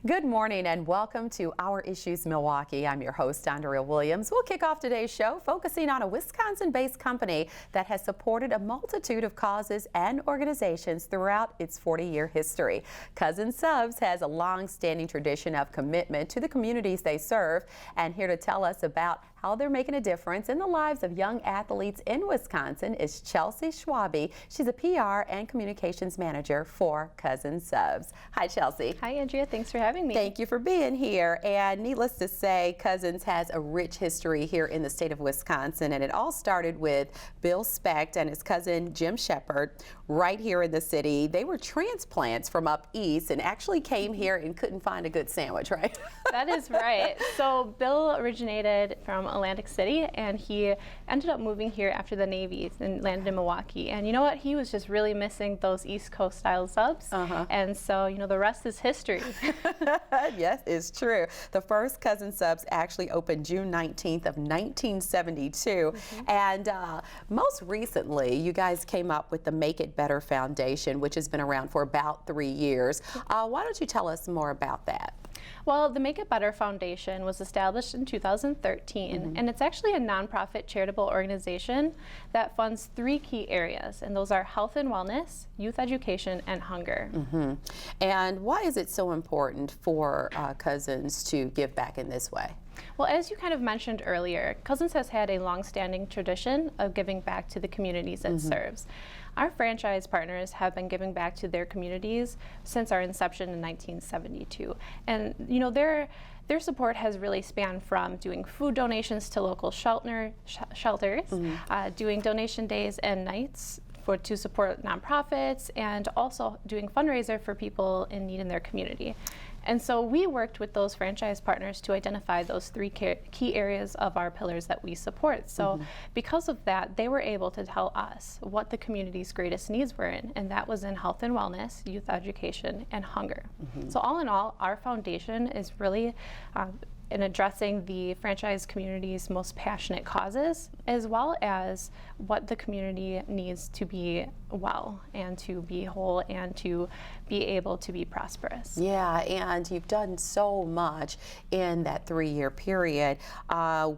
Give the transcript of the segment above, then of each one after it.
Good morning and welcome to Our Issues Milwaukee. I'm your host, Andrea Williams. We'll kick off today's show focusing on a Wisconsin-based company that has supported a multitude of causes and organizations throughout its 40-year history. Cousin Subs has a long-standing tradition of commitment to the communities they serve, and here to tell us about how they're making a difference in the lives of young athletes in Wisconsin is Chelsea Schwabe. She's a PR and communications manager for Cousin Subs. Hi, Chelsea. Hi, Andrea. Thanks for having me. Thank you for being here. And needless to say, Cousins has a rich history here in the state of Wisconsin, and it all started with Bill Specht and his cousin Jim Shepard right here in the city. They were transplants from up east and actually came here and couldn't find a good sandwich, right? That is right. So Bill originated from Atlantic City, and he ended up moving here after the Navy and landed in Milwaukee. And you know what? He was just really missing those East Coast style subs. And so, you know, the rest is history. Yes, it's true. The first Cousin Subs actually opened June 19th of 1972. And most recently, you guys came up with the Make It Better Foundation, which has been around for about 3 years. Why don't you tell us more about that? Well, the Make It Better Foundation was established in 2013, and it's actually a nonprofit charitable organization that funds 3 key areas, and those are health and wellness, youth education, and hunger. And why is it so important for Cousins to give back in this way? Well, as you kind of mentioned earlier, Cousins has had a long-standing tradition of giving back to the communities it serves. Our franchise partners have been giving back to their communities since our inception in 1972. And, you know, their support has really spanned from doing food donations to local shelters, doing donation days and nights to support nonprofits, and also doing fundraiser for people in need in their community. And so we worked with those franchise partners to identify those 3 key areas of our pillars that we support. So because of that, they were able to tell us what the community's greatest needs were in, and that was in health and wellness, youth education, and hunger. So all in all, our foundation is really in addressing the franchise community's most passionate causes, as well as what the community needs to be well and to be whole and to be able to be prosperous. Yeah, and you've done so much in that 3-year period.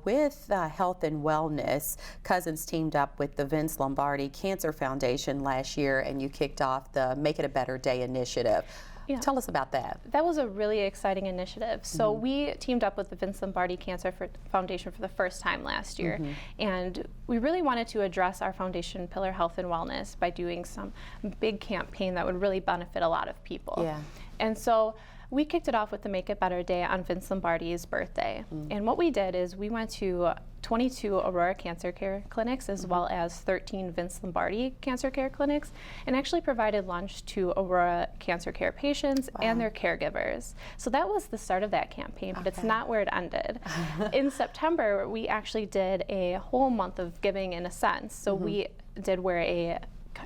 With health and wellness, Cousins teamed up with the Vince Lombardi Cancer Foundation last year, and you kicked off the Make It a Better Day initiative. Yeah. Tell us about that. That was a really exciting initiative. So we teamed up with the Vince Lombardi Cancer Foundation for the first time last year, and we really wanted to address our foundation pillar, health and wellness, by doing some big campaign that would really benefit a lot of people. Yeah. And so we kicked it off with the Make It Better Day on Vince Lombardi's birthday. And what we did is we went to 22 Aurora Cancer Care clinics, as well as 13 Vince Lombardi Cancer Care clinics, and actually provided lunch to Aurora Cancer Care patients and their caregivers. So that was the start of that campaign, but it's not where it ended. In September, we actually did a whole month of giving in a sense. So we did where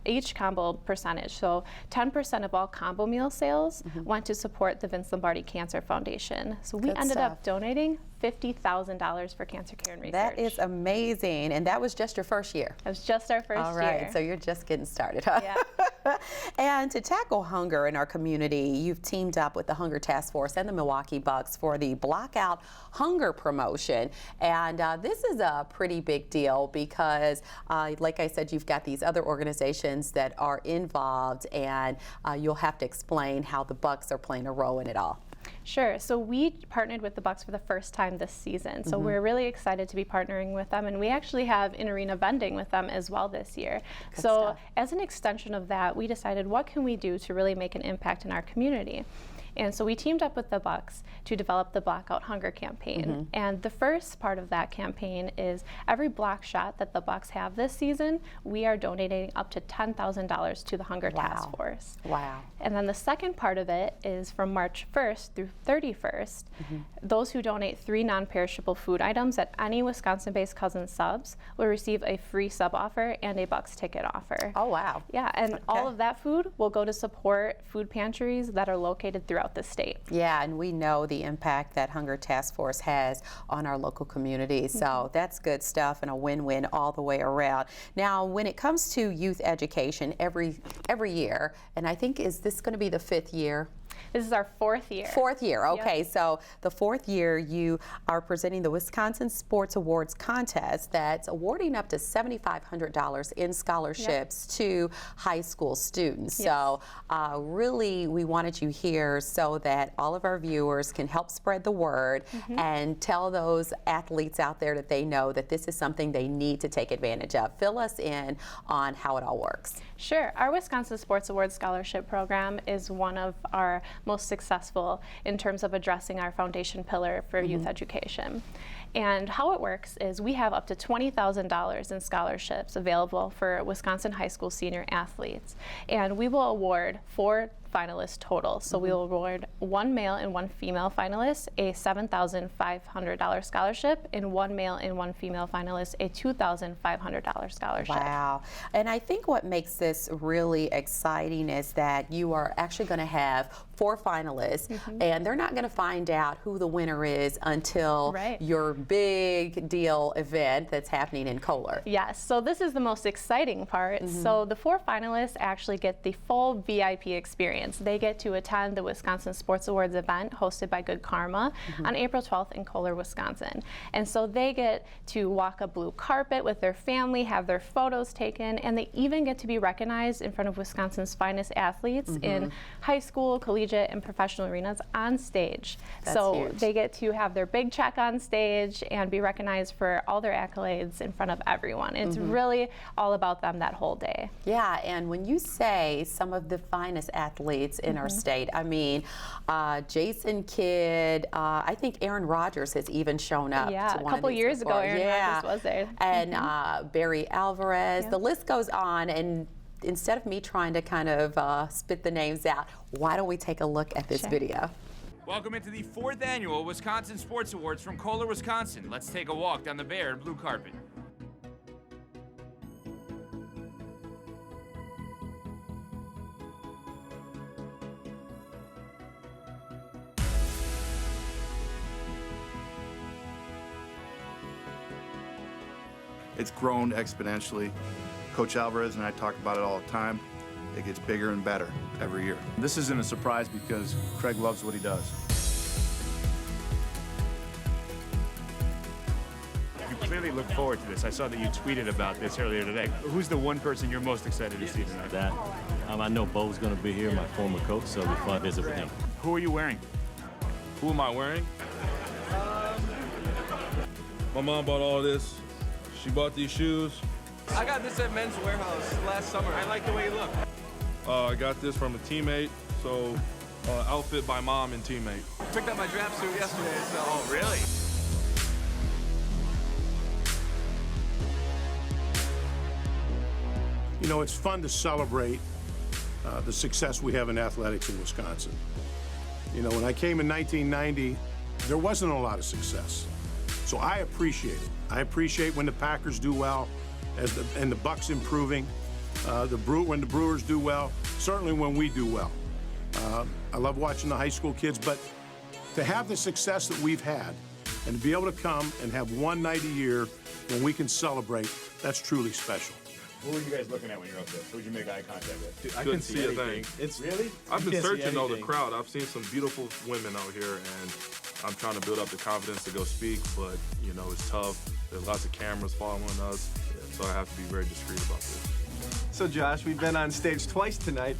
each combo percentage, so 10% of all combo meal sales went to support the Vince Lombardi Cancer Foundation. So we ended up donating $50,000 for cancer care and research. That is amazing, and that was just your first year. It was just our first year. All right, so you're just getting started, huh? Yeah. And to tackle hunger in our community, you've teamed up with the Hunger Task Force and the Milwaukee Bucks for the Blockout Hunger Promotion. And this is a pretty big deal because, like I said, you've got these other organizations that are involved, and you'll have to explain how the Bucks are playing a role in it all. Sure. So we partnered with the Bucks for the first time this season. So we're really excited to be partnering with them, and we actually have in-arena vending with them as well this year. Good stuff. As an extension of that, we decided, what can we do to really make an impact in our community? And so we teamed up with the Bucks to develop the Blackout Hunger campaign. And the first part of that campaign is every block shot that the Bucks have this season, we are donating up to $10,000 to the Hunger Task Force. Wow. And then the second part of it is from March 1st through 31st, those who donate 3 non-perishable food items at any Wisconsin-based Cousin Subs will receive a free sub offer and a Bucks ticket offer. Oh, wow. Yeah, and all of that food will go to support food pantries that are located throughout the state. Yeah, and we know the impact that Hunger Task Force has on our local communities. So that's good stuff and a win-win all the way around. Now, when it comes to youth education, every year, and I think, is this going to be the 5th year? This is our 4th year. 4th year, okay. Yep. So the 4th year you are presenting the Wisconsin Sports Awards contest that's awarding up to $7,500 in scholarships to high school students. Yes. So really we wanted you here so that all of our viewers can help spread the word and tell those athletes out there that they know that this is something they need to take advantage of. Fill us in on how it all works. Sure. Our Wisconsin Sports Awards Scholarship Program is one of our most successful in terms of addressing our foundation pillar for youth education. And how it works is we have up to $20,000 in scholarships available for Wisconsin high school senior athletes. And we will award 4 finalists total. So we will award 1 male and 1 female finalist a $7,500 scholarship, and 1 male and 1 female finalist a $2,500 scholarship. Wow. And I think what makes this really exciting is that you are actually going to have 4 finalists, and they're not going to find out who the winner is until your big deal event that's happening in Kohler. Yes, so this is the most exciting part. So the 4 finalists actually get the full VIP experience. They get to attend the Wisconsin Sports Awards event hosted by Good Karma on April 12th in Kohler, Wisconsin. And so they get to walk a blue carpet with their family, have their photos taken, and they even get to be recognized in front of Wisconsin's finest athletes in high school, collegiate, and professional arenas on stage. That's so huge. they get to have their big check on stage and be recognized for all their accolades in front of everyone. It's really all about them that whole day. Yeah, and when you say some of the finest athletes in our state, I mean, Jason Kidd, I think Aaron Rodgers has even shown up. Yeah, to a one couple of these years ago, before. Aaron Rodgers was there. And Barry Alvarez, the list goes on, and instead of me trying to kind of spit the names out, why don't we take a look at this video? Welcome into the 4th annual Wisconsin Sports Awards from Kohler, Wisconsin. Let's take a walk down the Baird blue carpet. It's grown exponentially. Coach Alvarez and I talk about it all the time. It gets bigger and better every year. This isn't a surprise because Craig loves what he does. You clearly look forward to this. I saw that you tweeted about this earlier today. Who's the one person you're most excited to see tonight? That I know Bo's going to be here, my former coach, so it'll be fun to visit with him. Who are you wearing? Who am I wearing? My mom bought all this. She bought these shoes. I got this at Men's Warehouse last summer. I like the way you look. I got this from a teammate. So, outfit by mom and teammate. Picked up my draft suit yesterday, so. Oh, really? You know, it's fun to celebrate the success we have in athletics in Wisconsin. You know, when I came in 1990, there wasn't a lot of success. So I appreciate it. I appreciate when the Packers do well, and the Bucks improving, when the Brewers do well, certainly when we do well. I love watching the high school kids, but to have the success that we've had and to be able to come and have one night a year when we can celebrate, that's truly special. Who are you guys looking at when you're up there? Who'd you make eye contact with? I couldn't see a thing. It's Really? I've been searching though the crowd. I've seen some beautiful women out here, and I'm trying to build up the confidence to go speak, but you know, it's tough. There's lots of cameras following us, so I have to be very discreet about this. So Josh, we've been on stage twice tonight.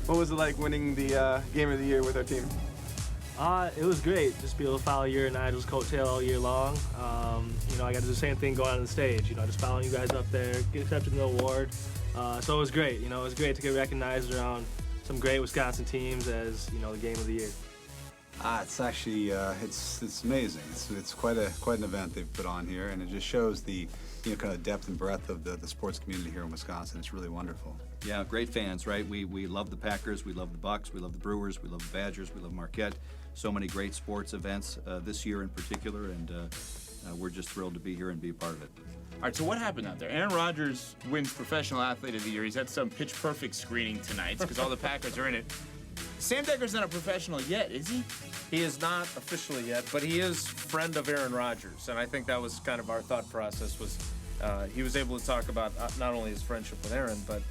What was it like winning the Game of the Year with our team? It was great. Just be able to follow your and Nigel's coattail all year long. You know, I got to do the same thing going on the stage. You know, just following you guys up there, get accepted in the award. So it was great. You know, it was great to get recognized around some great Wisconsin teams as, you know, the Game of the Year. It's actually it's amazing. It's quite an event they've put on here, and it just shows the kind of depth and breadth of the sports community here in Wisconsin. It's really wonderful. Yeah, great fans, right? We love the Packers, we love the Bucks, we love the Brewers, we love the Badgers, we love Marquette. So many great sports events this year in particular, and we're just thrilled to be here and be a part of it. All right, so what happened out there? Aaron Rodgers wins Professional Athlete of the Year. He's had some pitch-perfect screening tonight because all the Packers are in it. Sam Decker's not a professional yet, is he? He is not officially yet, but he is friend of Aaron Rodgers, and I think that was kind of our thought process was he was able to talk about not only his friendship with Aaron, but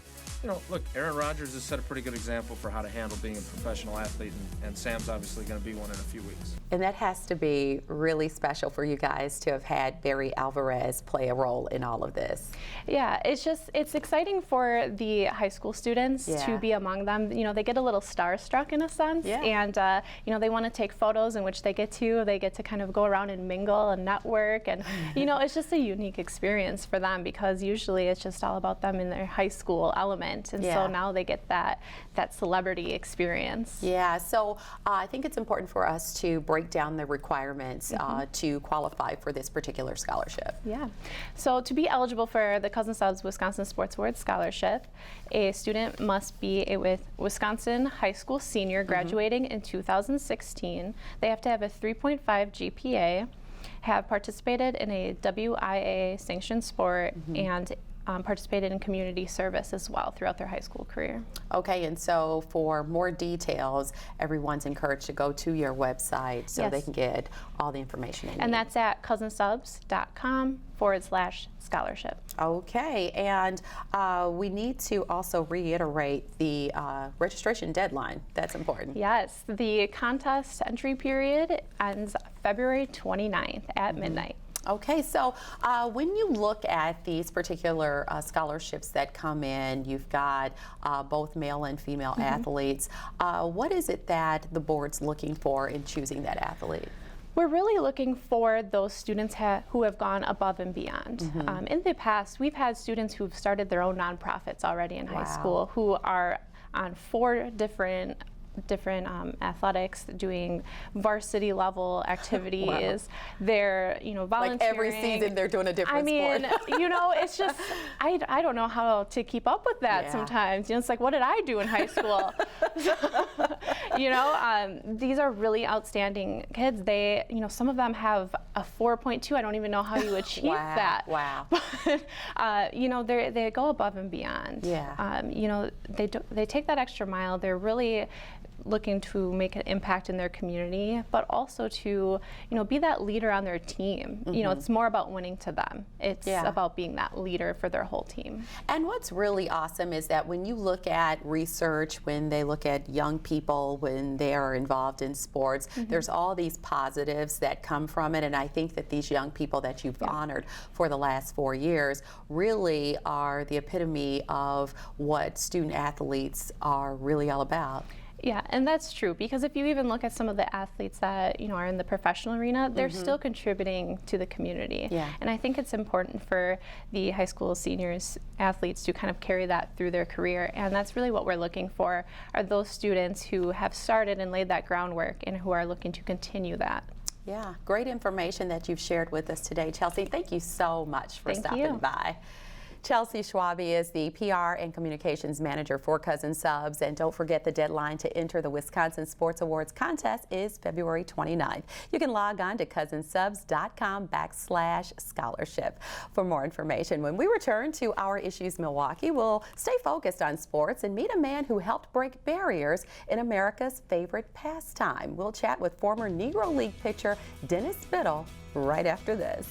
You know, look, Aaron Rodgers has set a pretty good example for how to handle being a professional athlete, and Sam's obviously going to be one in a few weeks. And that has to be really special for you guys to have had Barry Alvarez play a role in all of this. Yeah, it's exciting for the high school students to be among them. You know, they get a little starstruck in a sense, and you know, they want to take photos in which they get to kind of go around and mingle and network, and you know, it's just a unique experience for them because usually it's just all about them in their high school element. And so now they get that celebrity experience. Yeah, so I think it's important for us to break down the requirements to qualify for this particular scholarship. Yeah, so to be eligible for the Cousin Subs Wisconsin Sports Awards Scholarship, a student must be a Wisconsin high school senior graduating in 2016. They have to have a 3.5 GPA, have participated in a WIA sanctioned sport, and participated in community service as well throughout their high school career. Okay, and so for more details, everyone's encouraged to go to your website so they can get all the information they need. And that's at cousinsubs.com/scholarship. Okay, and we need to also reiterate the registration deadline. That's important. Yes, the contest entry period ends February 29th at midnight. Okay, so when you look at these particular scholarships that come in, you've got both male and female athletes. What is it that the board's looking for in choosing that athlete? We're really looking for those students who have gone above and beyond. In the past, we've had students who've started their own nonprofits already in high school who are on 4 different athletics, doing varsity level activities. They're, you know, volunteering. Like every season they're doing a different sport. You know, it's just, I don't know how to keep up with that sometimes. You know, it's like, what did I do in high school? You know, these are really outstanding kids. They, you know, some of them have a 4.2. I don't even know how you achieve that. Wow. But, you know, they go above and beyond. Yeah. You know, they take that extra mile. They're really looking to make an impact in their community, but also to, you know, be that leader on their team. You know, it's more about winning to them. It's about being that leader for their whole team. And what's really awesome is that when you look at research, when they look at young people, when they are involved in sports, there's all these positives that come from it. And I think that these young people that you've honored for the last 4 years really are the epitome of what student athletes are really all about. Yeah, and that's true, because if you even look at some of the athletes that, you know, are in the professional arena, they're still contributing to the community. Yeah. And I think it's important for the high school seniors athletes to kind of carry that through their career, and that's really what we're looking for, are those students who have started and laid that groundwork and who are looking to continue that. Yeah, great information that you've shared with us today, Chelsea. Thank you so much for stopping by. Chelsea Schwabe is the PR and Communications Manager for Cousin Subs. And don't forget, the deadline to enter the Wisconsin Sports Awards contest is February 29th. You can log on to cousinsubs.com/scholarship for more information. When we return to Our Issues Milwaukee, we'll stay focused on sports and meet a man who helped break barriers in America's favorite pastime. We'll chat with former Negro League pitcher Dennis Biddle right after this.